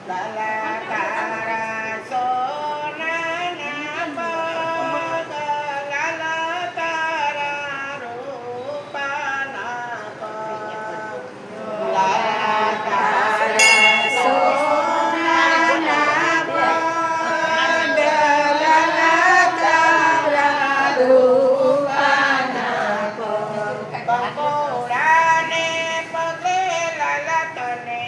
લાલા તારા સોનાના પગ, લાલા તારા રૂપાના પગ, લાલા તારા સોનાના પગ, લાલા તારા રૂપાના પગ, કંકોડાને પગે લાલા તને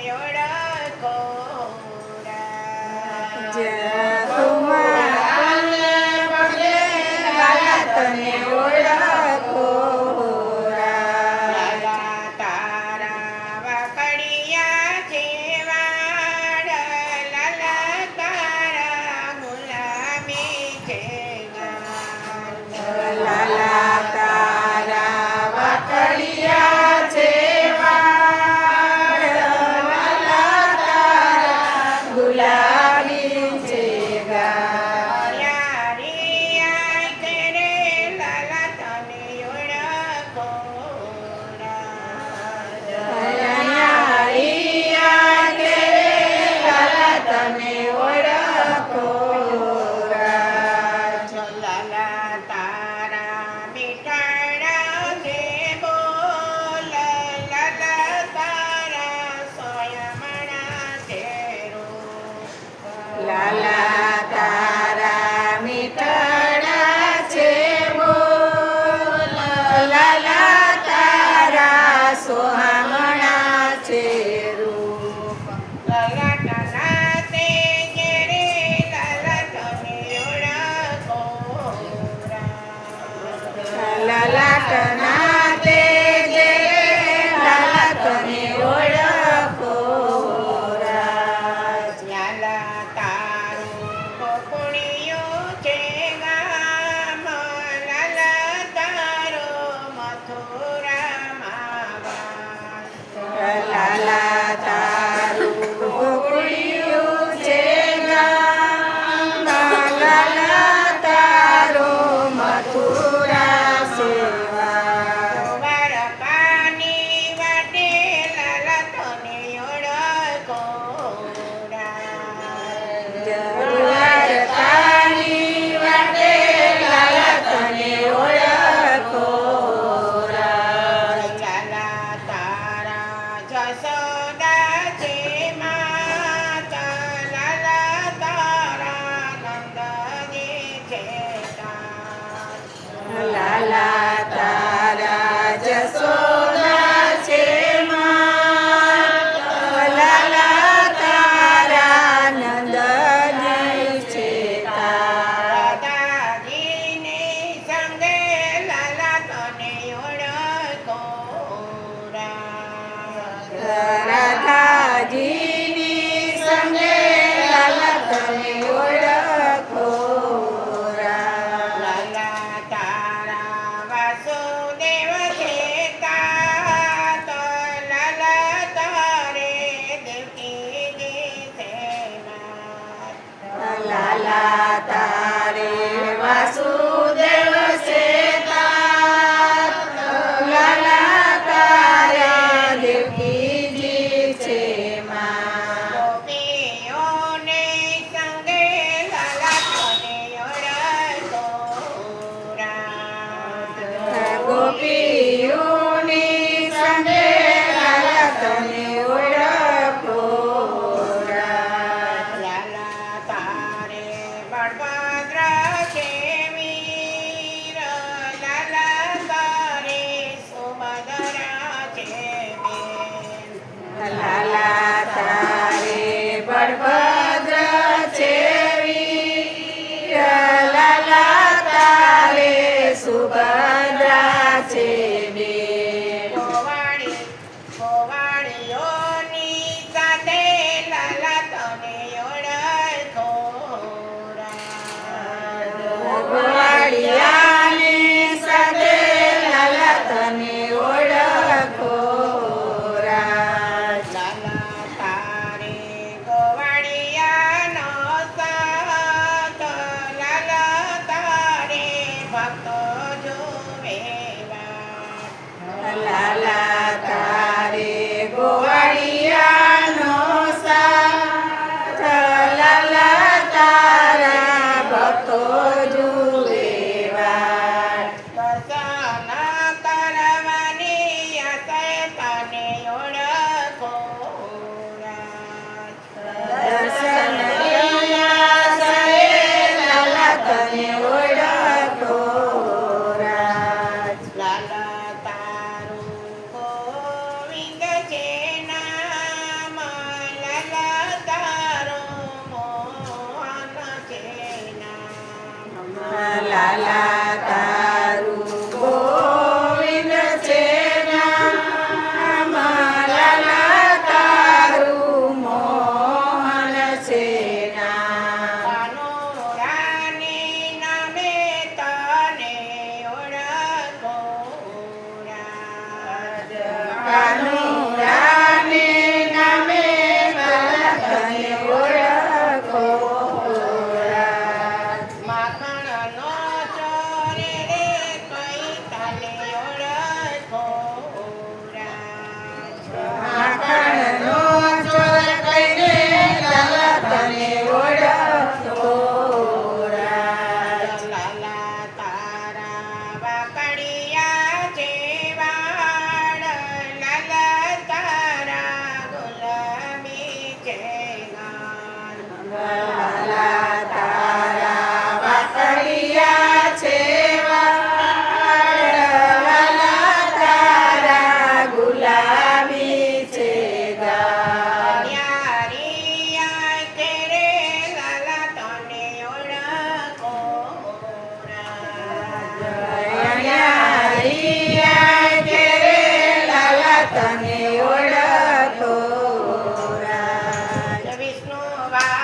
લાલા તારા મીઠડા છે બોલ, લાલા તારા સોહામણા છે રૂપ, લાલા તે ઘેરે લાલા તને ઓળખો, લાલા તે ઘેરે લાલા તને ઓળખો. લાલા તારું ગોકુળિયું છે ગામ, લાલા તારો મથુરા સેવા, દ્વારકાની વાટે લાલા તને ઓળખો, દ્વારકાની વાટે લાલા તને ઓળખો. જશોદા છે માતા, લાલા તારા નંદજી છે તાત, લાલા તારા જશોદા છે માતા, લાલા તારા નંદજી છે તાત. દાદાજીની સંગે લાલા તને ઓળખો, રાધાજીની સંગે લાલા તને ઓળખો, લાલા તારા